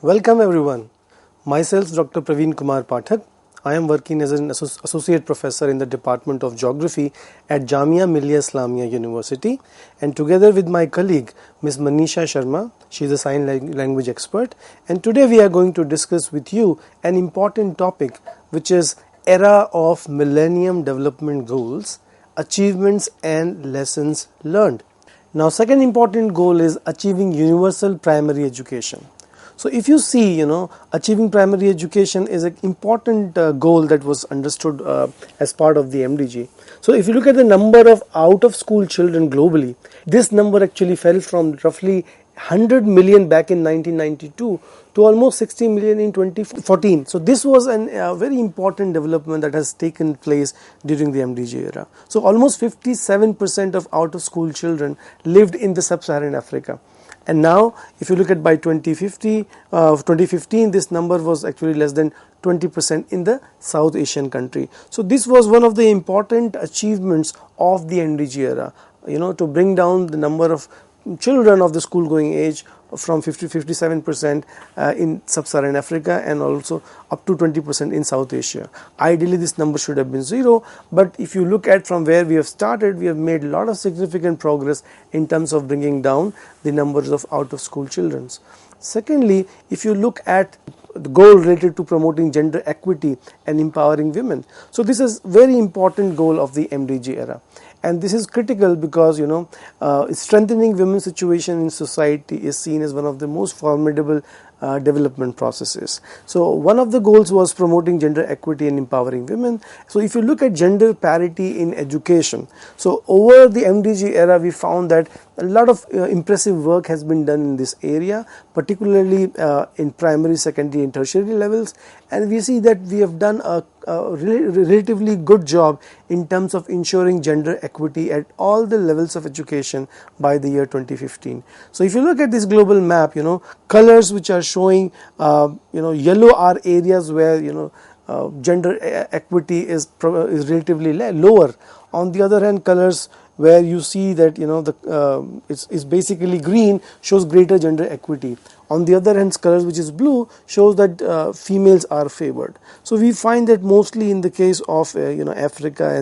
Welcome everyone. Myself Dr. Praveen Kumar Pathak. I am working as an associate professor in the Department of Geography at Jamia Millia Islamia University, and together with my colleague Ms. Manisha Sharma, she is a sign language expert, and today we are going to discuss with you an important topic, which is era of Millennium Development Goals, achievements and lessons learned. Now, second important goal is achieving universal primary education. So if you see, achieving primary education is an important goal that was understood as part of the MDG. So if you look at the number of out-of-school children globally, this number actually fell from roughly 100 million back in 1992 to almost 60 million in 2014. So this was a very important development that has taken place during the MDG era. So almost 57% of out-of-school children lived in the sub-Saharan Africa. And now, if you look at by 2015, this number was actually less than 20% in the South Asian country. So this was one of the important achievements of the MDG era, to bring down the number of children of the school going age from 57% in sub-Saharan Africa and also up to 20% in South Asia. Ideally this number should have been 0, but if you look at from where we have started, we have made a lot of significant progress in terms of bringing down the numbers of out-of-school children. Secondly, if you look at the goal related to promoting gender equity and empowering women, so this is very important goal of the MDG era. And this is critical because strengthening women's situation in society is seen as one of the most formidable development processes. So one of the goals was promoting gender equity and empowering women. So if you look at gender parity in education, so over the MDG era we found that a lot of impressive work has been done in this area, particularly in primary, secondary and tertiary levels, and we see that we have done a relatively good job in terms of ensuring gender equity at all the levels of education by the year 2015. So if you look at this global map, colors which are showing, yellow are areas where gender equity is relatively lower. On the other hand, colors where you see that it's basically green shows greater gender equity. On the other hand, colors which is blue shows that females are favored. So we find that mostly in the case of Africa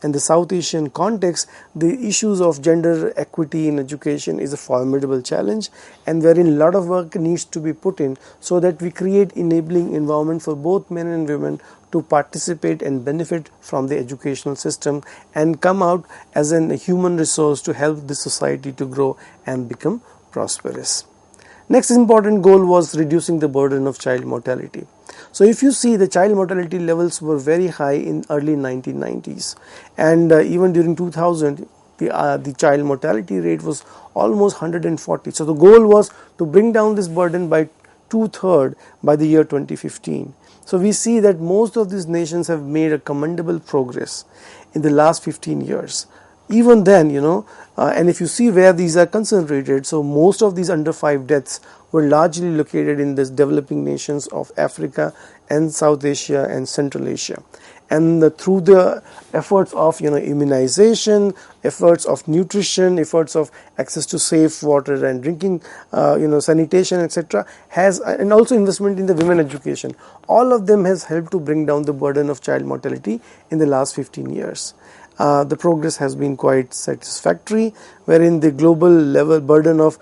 and the South Asian context, the issues of gender equity in education is a formidable challenge, and wherein a lot of work needs to be put in so that we create enabling environment for both men and women to participate and benefit from the educational system and come out as a human resource to help the society to grow and become prosperous. Next important goal was reducing the burden of child mortality. So if you see, the child mortality levels were very high in early 1990s, and even during 2000 the child mortality rate was almost 140. So the goal was to bring down this burden by 2/3 by the year 2015. So we see that most of these nations have made a commendable progress in the last 15 years. Even then, and if you see where these are concentrated, so most of these under 5 deaths were largely located in the developing nations of Africa and South Asia and Central Asia. And through the efforts of immunization, efforts of nutrition, efforts of access to safe water and drinking, sanitation, etc., and also investment in the women education, all of them has helped to bring down the burden of child mortality in the last 15 years. The progress has been quite satisfactory, wherein the global level burden of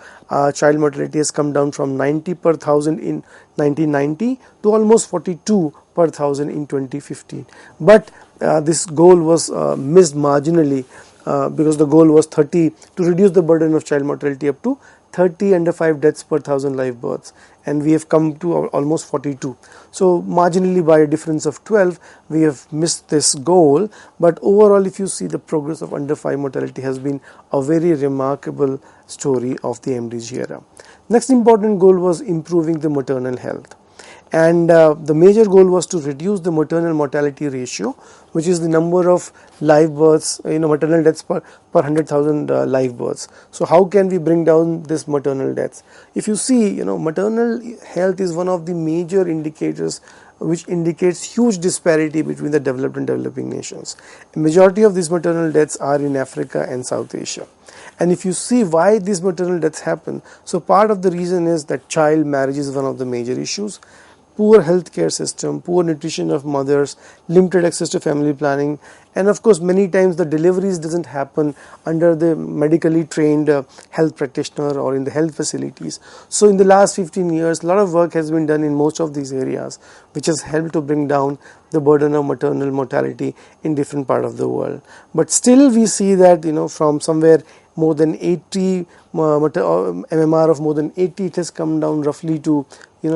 child mortality has come down from 90 per thousand in 1990 to almost 42 per thousand in 2015. But this goal was missed marginally because the goal was 30, to reduce the burden of child mortality up to 30 under 5 deaths per thousand live births, and we have come to almost 42. So marginally by a difference of 12 we have missed this goal, but overall if you see, the progress of under 5 mortality has been a very remarkable story of the MDG era. Next important goal was improving the maternal health. And the major goal was to reduce the maternal mortality ratio, which is the number of live births, maternal deaths per 100,000 live births. So how can we bring down this maternal deaths? If you see, maternal health is one of the major indicators which indicates huge disparity between the developed and developing nations. A majority of these maternal deaths are in Africa and South Asia. And if you see why these maternal deaths happen, so part of the reason is that child marriage is one of the major issues, poor healthcare system, poor nutrition of mothers, limited access to family planning, and of course many times the deliveries doesn't happen under the medically trained health practitioner or in the health facilities. So in the last 15 years, a lot of work has been done in most of these areas, which has helped to bring down the burden of maternal mortality in different part of the world. But still we see that, from somewhere more than 80 MMR of more than 80, it has come down roughly to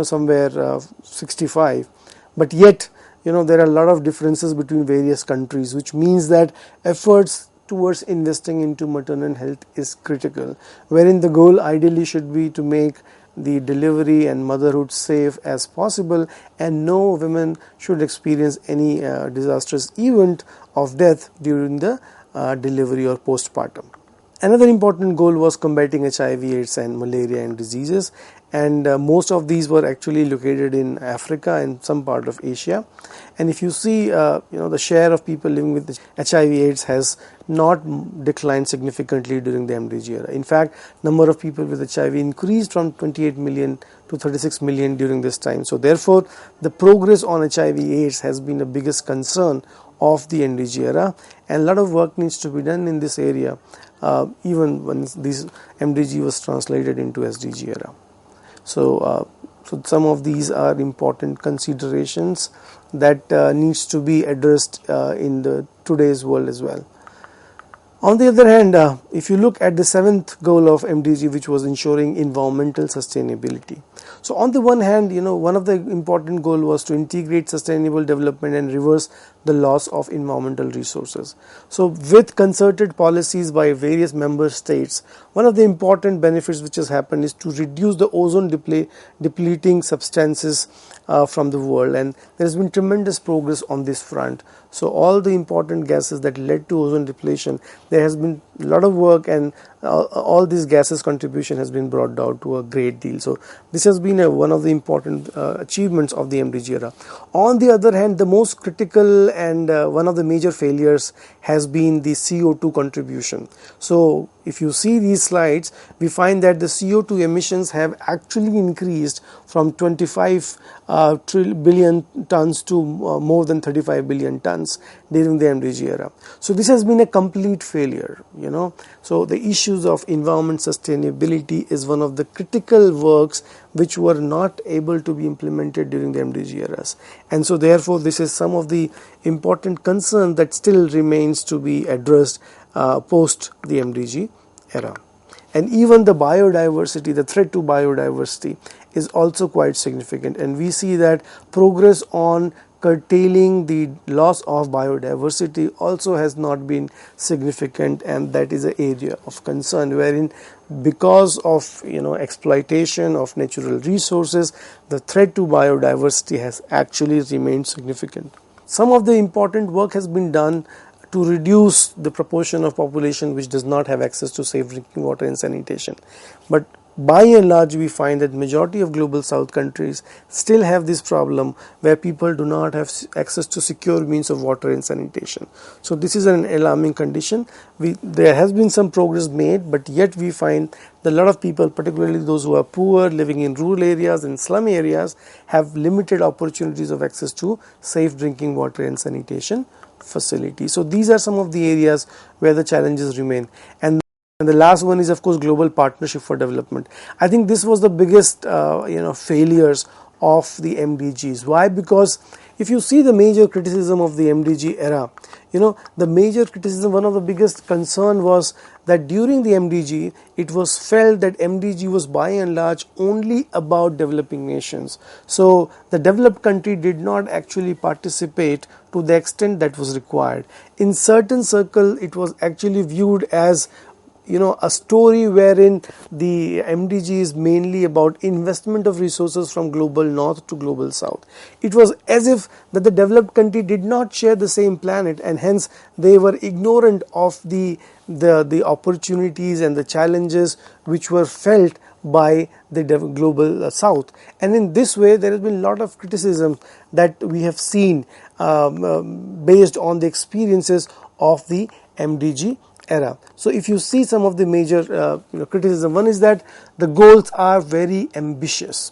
somewhere 65. But yet there are a lot of differences between various countries, which means that efforts towards investing into maternal health is critical, wherein the goal ideally should be to make the delivery and motherhood safe as possible, and no women should experience any disastrous event of death during the delivery or postpartum. Another important goal was combating HIV, AIDS and malaria and diseases, and most of these were actually located in Africa and some part of Asia. And if you see, the share of people living with HIV, AIDS has not declined significantly during the MDG era. In fact, number of people with HIV increased from 28 million to 36 million during this time. So therefore, the progress on HIV, AIDS has been the biggest concern of the MDG era, and a lot of work needs to be done in this area, even when this MDG was translated into SDG era. So some of these are important considerations that needs to be addressed in the today's world as well. On the other hand, if you look at the seventh goal of MDG, which was ensuring environmental sustainability. So on the one hand, one of the important goal was to integrate sustainable development and reverse the loss of environmental resources. So with concerted policies by various member states, one of the important benefits which has happened is to reduce the ozone depleting substances from the world, and there has been tremendous progress on this front. So all the important gases that led to ozone depletion, there has been a lot of work, and all these gases contribution has been brought down to a great deal. So this has been one of the important achievements of the MDG era. On the other hand, the most critical and one of the major failures has been the CO2 contribution. So if you see these slides, we find that the CO2 emissions have actually increased from 25 billion tons to more than 35 billion tons during the MDG era. So this has been a complete failure, So the issues of environment sustainability is one of the critical works which were not able to be implemented during the MDG eras. And so therefore this is some of the important concern that still remains to be addressed post the MDG era. And even the biodiversity, the threat to biodiversity is also quite significant, and we see that progress on curtailing the loss of biodiversity also has not been significant, and that is an area of concern, wherein because of exploitation of natural resources, the threat to biodiversity has actually remained significant. Some of the important work has been done to reduce the proportion of population which does not have access to safe drinking water and sanitation. But by and large, we find that majority of global south countries still have this problem where people do not have access to secure means of water and sanitation. So this is an alarming condition. There has been some progress made, but yet we find that a lot of people, particularly those who are poor, living in rural areas and slum areas, have limited opportunities of access to safe drinking water and sanitation facilities. So these are some of the areas where the challenges remain. And the last one is, of course, global partnership for development. I think this was the biggest failures of the MDGs. Why? Because if you see the major criticism of the MDG era, the major criticism, one of the biggest concern was that during the MDG, it was felt that MDG was by and large only about developing nations. So the developed country did not actually participate to the extent that was required. In certain circle, it was actually viewed as a story wherein the MDG is mainly about investment of resources from global north to global south. It was as if that the developed country did not share the same planet, and hence they were ignorant of the opportunities and the challenges which were felt by the global south. And in this way, there has been a lot of criticism that we have seen based on the experiences of the MDG era. So if you see some of the major criticism, one is that the goals are very ambitious.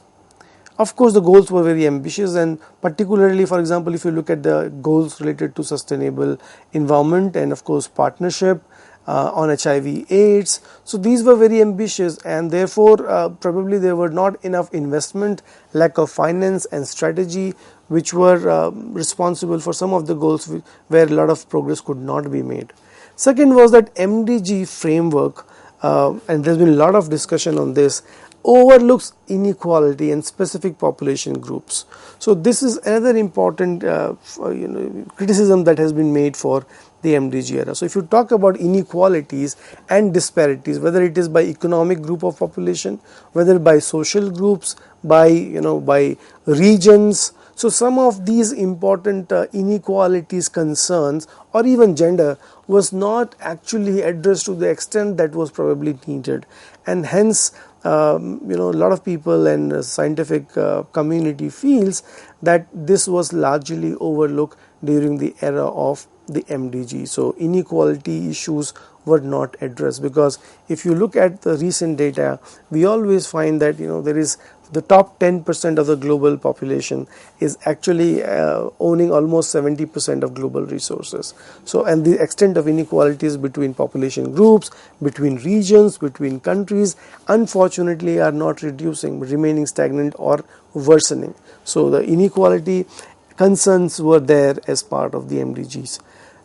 Of course, the goals were very ambitious, and particularly, for example, if you look at the goals related to sustainable environment and of course partnership on HIV/AIDS, so these were very ambitious, and therefore probably there were not enough investment, lack of finance and strategy, which were responsible for some of the goals where a lot of progress could not be made. Second was that MDG framework, and there's been a lot of discussion on this, overlooks inequality and specific population groups. So this is another important criticism that has been made for the MDG era. So if you talk about inequalities and disparities, whether it is by economic group of population, whether by social groups, by regions, so some of these important inequalities, concerns, or even gender was not actually addressed to the extent that was probably needed, and hence a lot of people and scientific community feels that this was largely overlooked during the era of the MDG. So inequality issues were not addressed, because if you look at the recent data, we always find that there is the top 10% of the global population is actually owning almost 70% of global resources. So, and the extent of inequalities between population groups, between regions, between countries, unfortunately are not reducing, remaining stagnant or worsening. So the inequality concerns were there as part of the MDGs.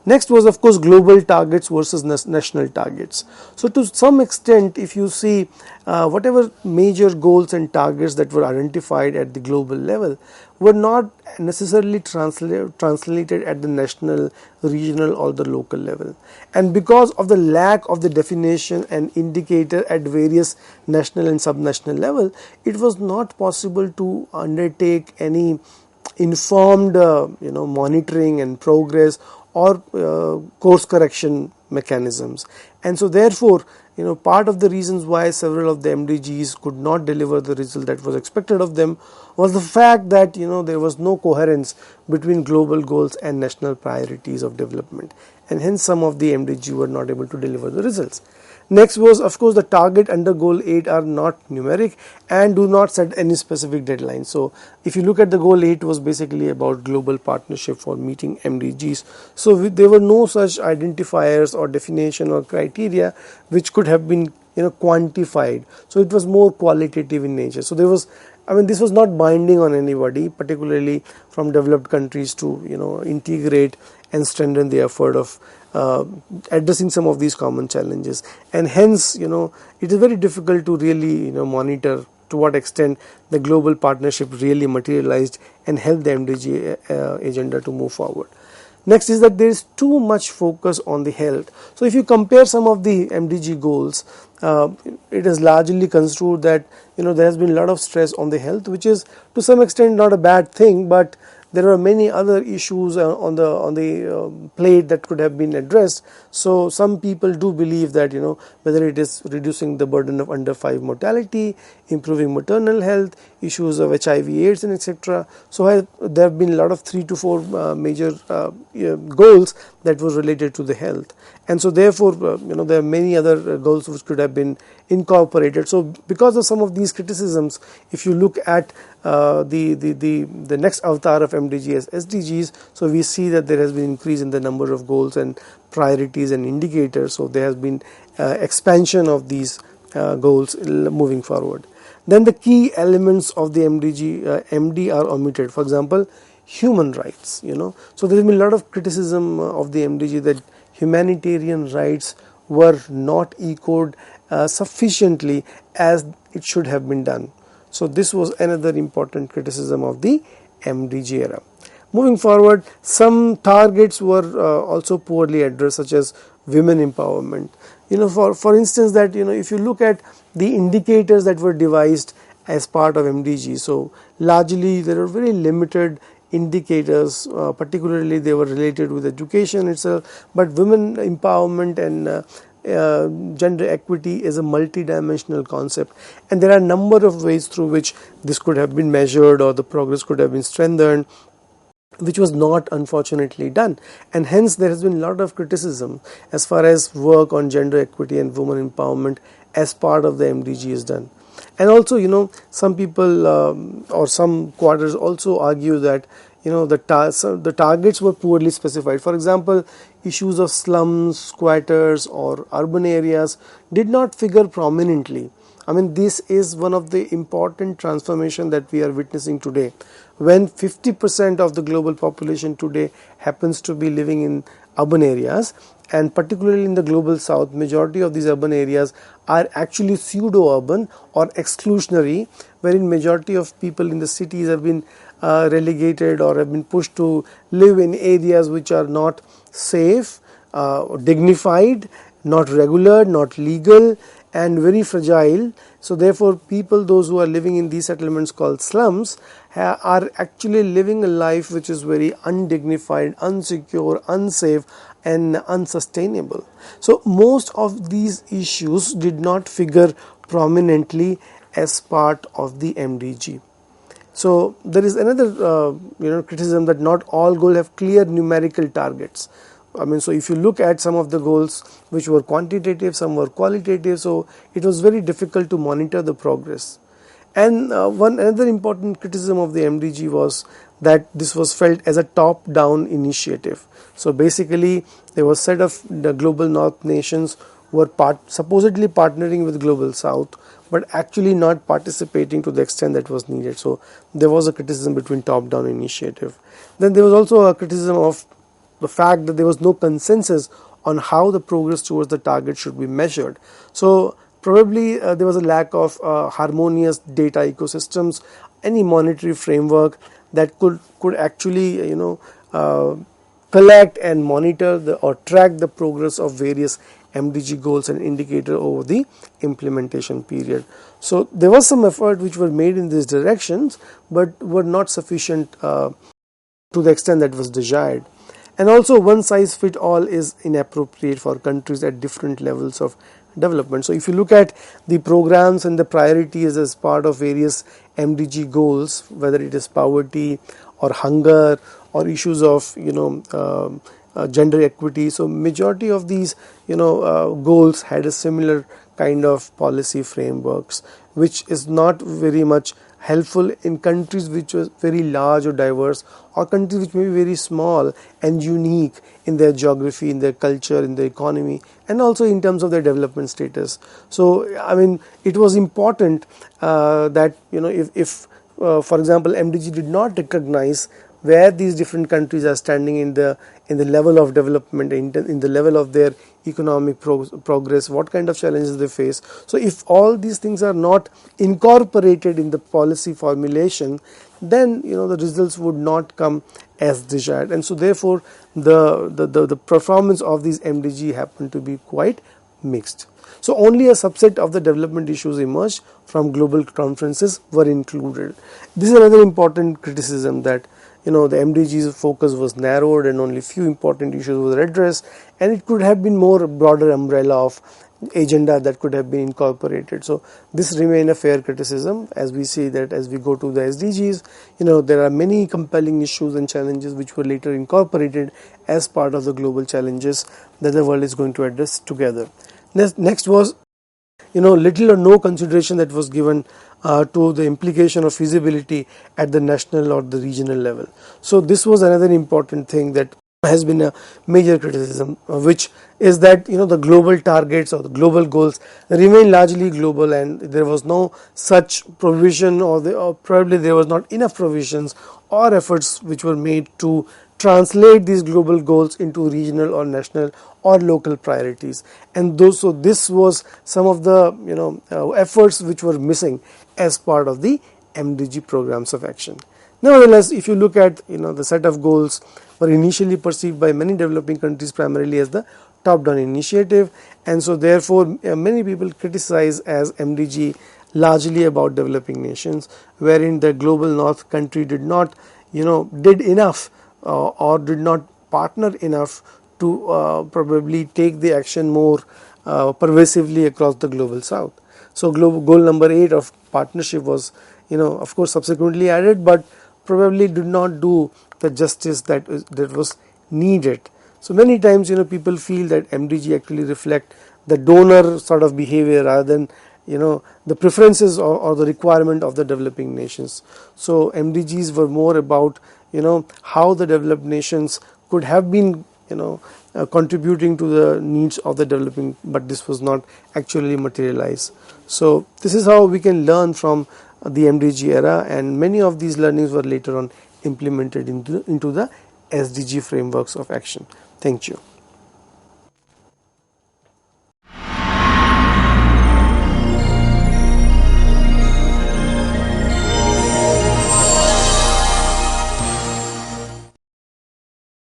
Next was of course global targets versus national targets. So to some extent, if you see whatever major goals and targets that were identified at the global level were not necessarily translated at the national, regional or the local level, and because of the lack of the definition and indicator at various national and subnational level, it was not possible to undertake any informed monitoring and progress or course correction mechanisms. And so therefore part of the reasons why several of the MDGs could not deliver the result that was expected of them was the fact that there was no coherence between global goals and national priorities of development, and hence some of the MDG were not able to deliver the results. Next was of course the target under goal 8 are not numeric and do not set any specific deadline. So if you look at the goal 8 was basically about global partnership for meeting MDGs. So there were no such identifiers or definition or criteria which could have been quantified. So it was more qualitative in nature. So there was, this was not binding on anybody, particularly from developed countries, to integrate and strengthen the effort of addressing some of these common challenges, and hence it is very difficult to really monitor to what extent the global partnership really materialized and helped the MDG agenda to move forward. Next is that there is too much focus on the health. So if you compare some of the MDG goals, it is largely construed that there has been a lot of stress on the health, which is to some extent not a bad thing, but there are many other issues on the plate that could have been addressed. So some people do believe that whether it is reducing the burden of under 5 mortality, improving maternal health, issues of HIV/AIDS, and etc. So there have been a lot of 3 to 4 major goals that were related to the health, and so therefore there are many other goals which could have been incorporated. So because of some of these criticisms, if you look at the next avatar of MDG as SDGs, so we see that there has been increase in the number of goals and priorities and indicators. So there has been expansion of these goals moving forward. Then the key elements of the MD are omitted. For example, human rights. So there has been a lot of criticism of the MDG that humanitarian rights were not echoed sufficiently as it should have been done. So this was another important criticism of the MDG era. Moving forward, some targets were also poorly addressed, such as women empowerment. For instance, that if you look at the indicators that were devised as part of MDG, so largely there are very limited indicators, particularly they were related with education itself, but women empowerment and gender equity is a multi-dimensional concept, and there are a number of ways through which this could have been measured or the progress could have been strengthened. which was not unfortunately done, and hence there has been a lot of criticism as far as work on gender equity and women empowerment as part of the MDG is done. And also, some people or some quarters also argue that the targets were poorly specified. For example, issues of slums, squatters or urban areas did not figure prominently. I mean, this is one of the important transformation that we are witnessing today, when 50% of the global population today happens to be living in urban areas, and particularly in the global south, majority of these urban areas are actually pseudo-urban or exclusionary, wherein majority of people in the cities have been relegated or have been pushed to live in areas which are not safe, dignified, not regular, not legal, and very fragile. So therefore, people, those who are living in these settlements called slums, are actually living a life which is very undignified, unsecure, unsafe and unsustainable. So most of these issues did not figure prominently as part of the MDG. So there is another criticism that not all goals have clear numerical targets. I mean, so if you look at some of the goals which were quantitative, some were qualitative, so it was very difficult to monitor the progress. And another important criticism of the MDG was that this was felt as a top-down initiative. So basically, there was a set of the global north nations who were supposedly partnering with global south, but actually not participating to the extent that was needed. So there was a criticism between top-down initiative. Then there was also a criticism of the fact that there was no consensus on how the progress towards the target should be measured. So probably there was a lack of harmonious data ecosystems, any monetary framework that could actually collect and monitor or track the progress of various MDG goals and indicator over the implementation period. So there was some effort which were made in these directions, but were not sufficient to the extent that was desired. And also, one size fit all is inappropriate for countries at different levels of development. So if you look at the programs and the priorities as part of various MDG goals, whether it is poverty or hunger or issues of gender equity, so majority of these goals had a similar kind of policy frameworks, which is not very much helpful in countries which are very large or diverse, or countries which may be very small and unique in their geography, in their culture, in their economy, and also in terms of their development status. So I mean, it was important that if for example MDG did not recognize where these different countries are standing in the level of development, in the level of their economic progress, what kind of challenges they face. So if all these things are not incorporated in the policy formulation, then the results would not come as desired, and so therefore the performance of these MDG happened to be quite mixed. So only a subset of the development issues emerged from global conferences were included. This is another important criticism, that the MDG's focus was narrowed and only few important issues were addressed, and it could have been more broader umbrella of agenda that could have been incorporated. So this remained a fair criticism, as we see that as we go to the SDGs, there are many compelling issues and challenges which were later incorporated as part of the global challenges that the world is going to address together. Next was little or no consideration that was given to the implication of feasibility at the national or the regional level. So this was another important thing that has been a major criticism, which is that the global targets or the global goals remain largely global, and there was no such provision, or probably there was not enough provisions or efforts which were made to translate these global goals into regional or national or local priorities. And so this was some of the efforts which were missing as part of the MDG programs of action. Nevertheless, if you look at the set of goals were initially perceived by many developing countries primarily as the top-down initiative, and so therefore many people criticize as MDG largely about developing nations, wherein the global north country did not did enough or did not partner enough to probably take the action more pervasively across the global south. So goal number 8 of partnership was of course subsequently added, but probably did not do the justice that was needed. So many times, people feel that MDG actually reflect the donor sort of behavior rather than the preferences or the requirement of the developing nations. So MDGs were more about how the developed nations could have been contributing to the needs of the developing, but this was not actually materialized. So this is how we can learn from the MDG era, and many of these learnings were later on implemented into the SDG frameworks of action. Thank you.